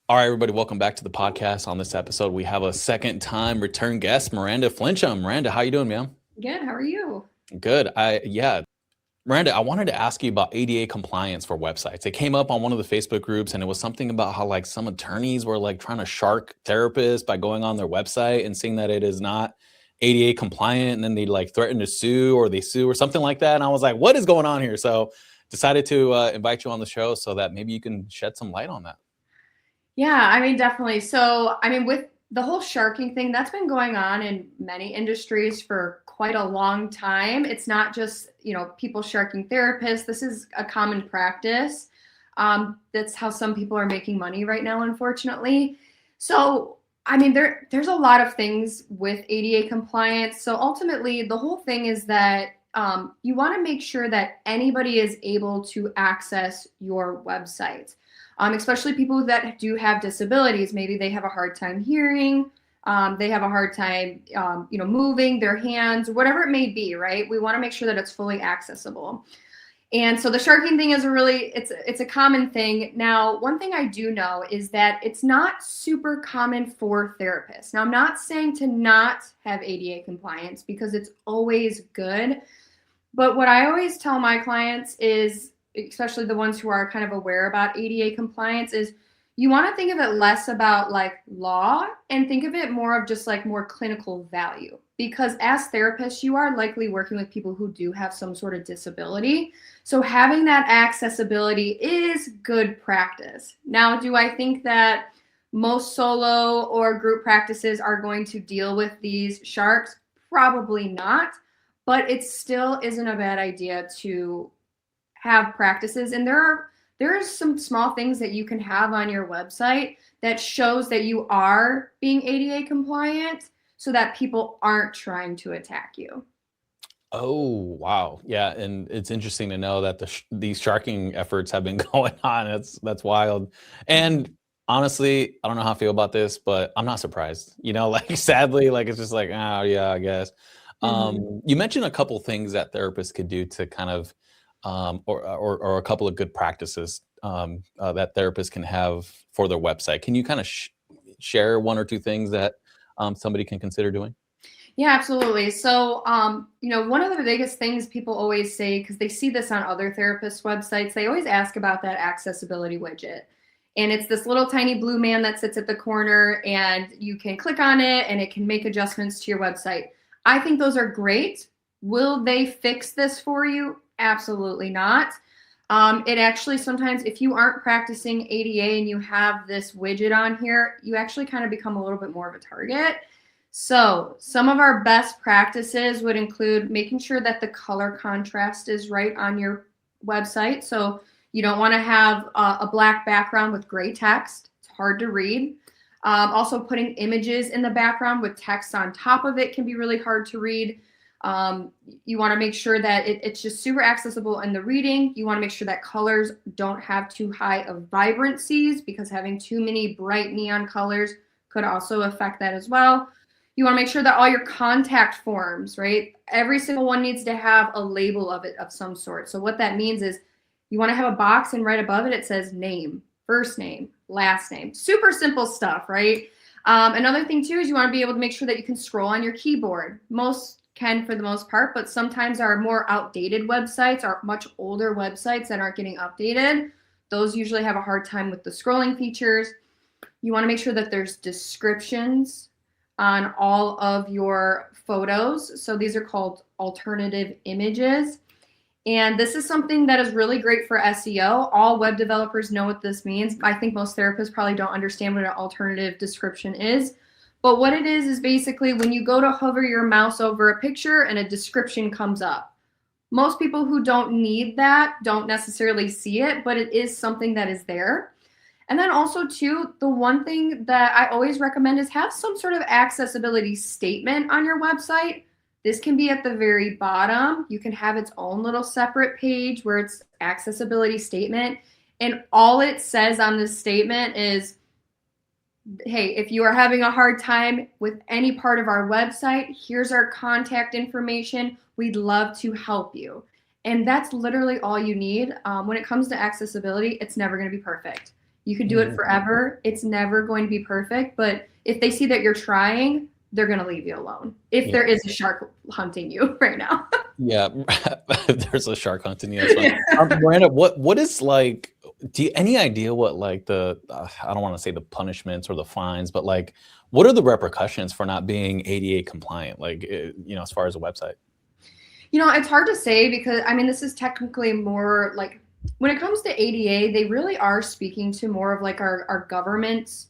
All right, everybody, welcome back to the podcast. On this episode, we have a second time return guest, Miranda Flinchum. Miranda, how you doing, ma'am? Good. How are you? Good. Miranda, I wanted to ask you about ADA compliance for websites. It came up on one of the Facebook groups, and it was something about how like some attorneys were like trying to shark therapists by going on their website and seeing that it is not ADA compliant, and then they like threaten to sue or they sue or something like that. And I was like, what is going on here? So decided to invite you on the show so that maybe you can shed some light on that. Yeah, definitely. So, with the whole sharking thing, that's been going on in many industries for quite a long time. It's not just, people sharking therapists. This is a common practice. That's how some people are making money right now, unfortunately. So, there's a lot of things with ADA compliance. So ultimately, the whole thing is that you want to make sure that anybody is able to access your website. Especially people that do have disabilities. Maybe they have a hard time hearing, they have a hard time, moving their hands, whatever it may be, right? We want to make sure that it's fully accessible. And so the sharking thing is it's a common thing. Now, one thing I do know is that it's not super common for therapists. Now, I'm not saying to not have ADA compliance because it's always good. But what I always tell my clients is, especially the ones who are kind of aware about ADA compliance, is you want to think of it less about like law and think of it more of just like more clinical value. Because as therapists, you are likely working with people who do have some sort of disability. So having that accessibility is good practice. Now, do I think that most solo or group practices are going to deal with these sharks? Probably not, but it still isn't a bad idea to have practices. And there are some small things that you can have on your website that shows that you are being ADA compliant so that people aren't trying to attack you. Oh, wow. Yeah. And it's interesting to know that these sharking efforts have been going on. That's wild. And honestly, I don't know how I feel about this, but I'm not surprised. Like sadly, like it's just like, oh yeah, I guess. You mentioned a couple things that therapists could do to kind of or a couple of good practices that therapists can have for their website. Can you kind of share one or two things that somebody can consider doing? Yeah, absolutely. So, one of the biggest things people always say, because they see this on other therapists' websites, they always ask about that accessibility widget. And it's this little tiny blue man that sits at the corner, and you can click on it and it can make adjustments to your website. I think those are great. Will they fix this for you? Absolutely not. It actually sometimes, if you aren't practicing ADA and you have this widget on here, you actually kind of become a little bit more of a target. So some of our best practices would include making sure that the color contrast is right on your website. So you don't want to have a black background with gray text. It's hard to read. Also putting images in the background with text on top of it can be really hard to read. You want to make sure that it's just super accessible in the reading. You want to make sure that colors don't have too high of vibrancies, because having too many bright neon colors could also affect that as well. You want to make sure that all your contact forms, right? Every single one needs to have a label of it of some sort. So what that means is you want to have a box, and right above it says name, first name, last name. Super simple stuff, right? Another thing too is you want to be able to make sure that you can scroll on your keyboard. Most can for the most part, but sometimes our more outdated websites, our much older websites that aren't getting updated, those usually have a hard time with the scrolling features. You want to make sure that there's descriptions on all of your photos. So these are called alternative images. And this is something that is really great for SEO. All web developers know what this means. I think most therapists probably don't understand what an alternative description is. But what it is basically when you go to hover your mouse over a picture and a description comes up. Most people who don't need that don't necessarily see it, but it is something that is there. And then also too, the one thing that I always recommend is have some sort of accessibility statement on your website. This can be at the very bottom. You can have its own little separate page where it's accessibility statement. And all it says on this statement is, hey, if you are having a hard time with any part of our website, here's our contact information. We'd love to help you. And that's literally all you need. When it comes to accessibility, it's never going to be perfect. You could do it forever. It's never going to be perfect, but if they see that you're trying, they're going to leave you alone. If there is a shark hunting you right now. Yeah, there's a shark hunting you. That's fine. Yeah. Miranda, what is like? Any idea what like the I don't want to say the punishments or the fines, but like what are the repercussions for not being ADA compliant? Like as far as a website. It's hard to say because I mean, this is technically more like when it comes to ADA, they really are speaking to more of like our government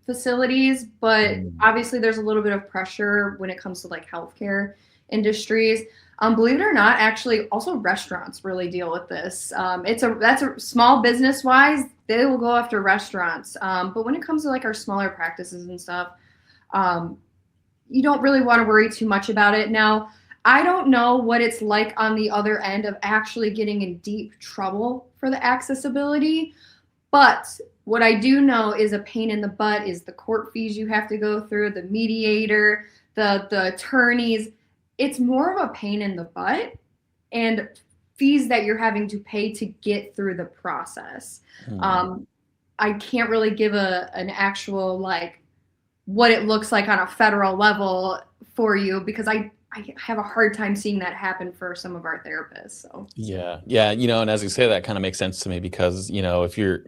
facilities, but obviously there's a little bit of pressure when it comes to like healthcare industries. Believe it or not, actually, also restaurants really deal with this. That's a small business wise, they will go after restaurants. But when it comes to like our smaller practices and stuff, you don't really want to worry too much about it. Now, I don't know what it's like on the other end of actually getting in deep trouble for the accessibility, but what I do know is a pain in the butt is the court fees you have to go through, the mediator, the attorneys. It's more of a pain in the butt and fees that you're having to pay to get through the process. I can't really give an actual like what it looks like on a federal level for you because I have a hard time seeing that happen for some of our therapists. So Yeah, and as you say, that kind of makes sense to me because if you're,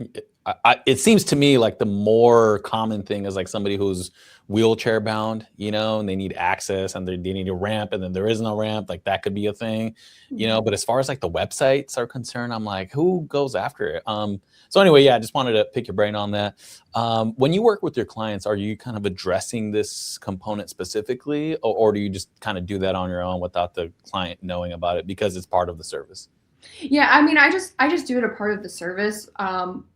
it seems to me like the more common thing is like somebody who's wheelchair bound, and they need access and they need a ramp, and then there is no ramp. Like that could be a thing, But as far as like the websites are concerned, I'm like, who goes after it? So anyway, I just wanted to pick your brain on that. When you work with your clients, are you kind of addressing this component specifically, or do you just kind of do that on your own without the client knowing about it because it's part of the service? Yeah, I mean, I just do it a part of the service.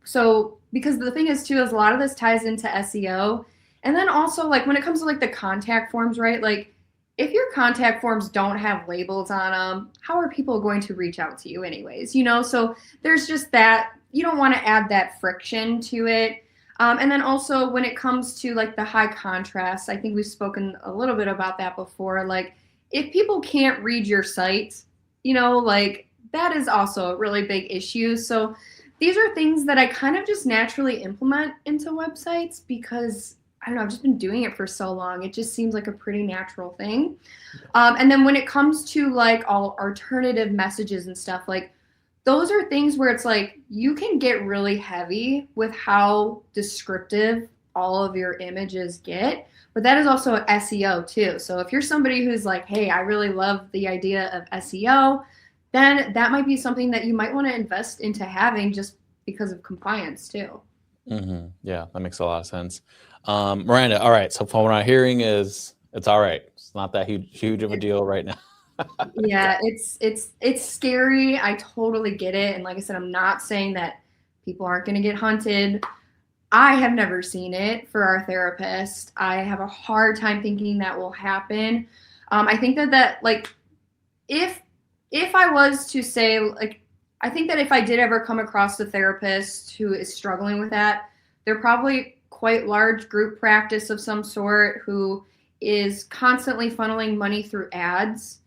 So because the thing is too is a lot of this ties into SEO, and then also like when it comes to like the contact forms, right? Like if your contact forms don't have labels on them, how are people going to reach out to you anyways? So there's just that you don't want to add that friction to it. And then also when it comes to like the high contrast, I think we've spoken a little bit about that before. Like if people can't read your site, like that is also a really big issue. So these are things that I kind of just naturally implement into websites because I don't know, I've just been doing it for so long. It just seems like a pretty natural thing. And then when it comes to like all alternative messages and stuff, like those are things where it's like you can get really heavy with how descriptive all of your images get. But that is also SEO too. So if you're somebody who's like, hey, I really love the idea of SEO, then that might be something that you might want to invest into having just because of compliance too. Yeah, that makes a lot of sense. Miranda, all right. So from what I'm hearing is it's all right. It's not that huge of a deal right now. Yeah, it's scary. I totally get it. And like I said, I'm not saying that people aren't going to get hunted. I have never seen it for our therapist. I have a hard time thinking that will happen. I think that like if I was to say like I think that if I did ever come across a therapist who is struggling with that, they're probably quite large group practice of some sort who is constantly funneling money through ads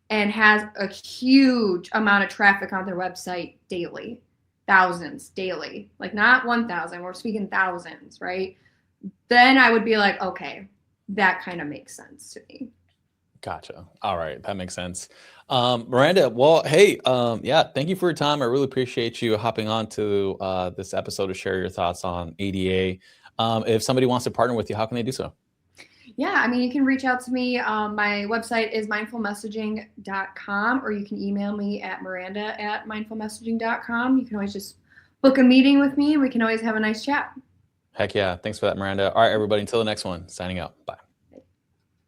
and has a huge amount of traffic on their website daily, thousands daily, like not 1,000, we're speaking thousands, right? Then I would be like, okay, that kind of makes sense to me. Gotcha. All right. That makes sense. Miranda, well, hey, thank you for your time. I really appreciate you hopping on to this episode to share your thoughts on ADA. If somebody wants to partner with you, how can they do so? Yeah, I mean, you can reach out to me. My website is mindfulmessaging.com, or you can email me at miranda@mindfulmessaging.com. You can always just book a meeting with me. We can always have a nice chat. Heck yeah. Thanks for that, Miranda. All right, everybody. Until the next one, signing out. Bye.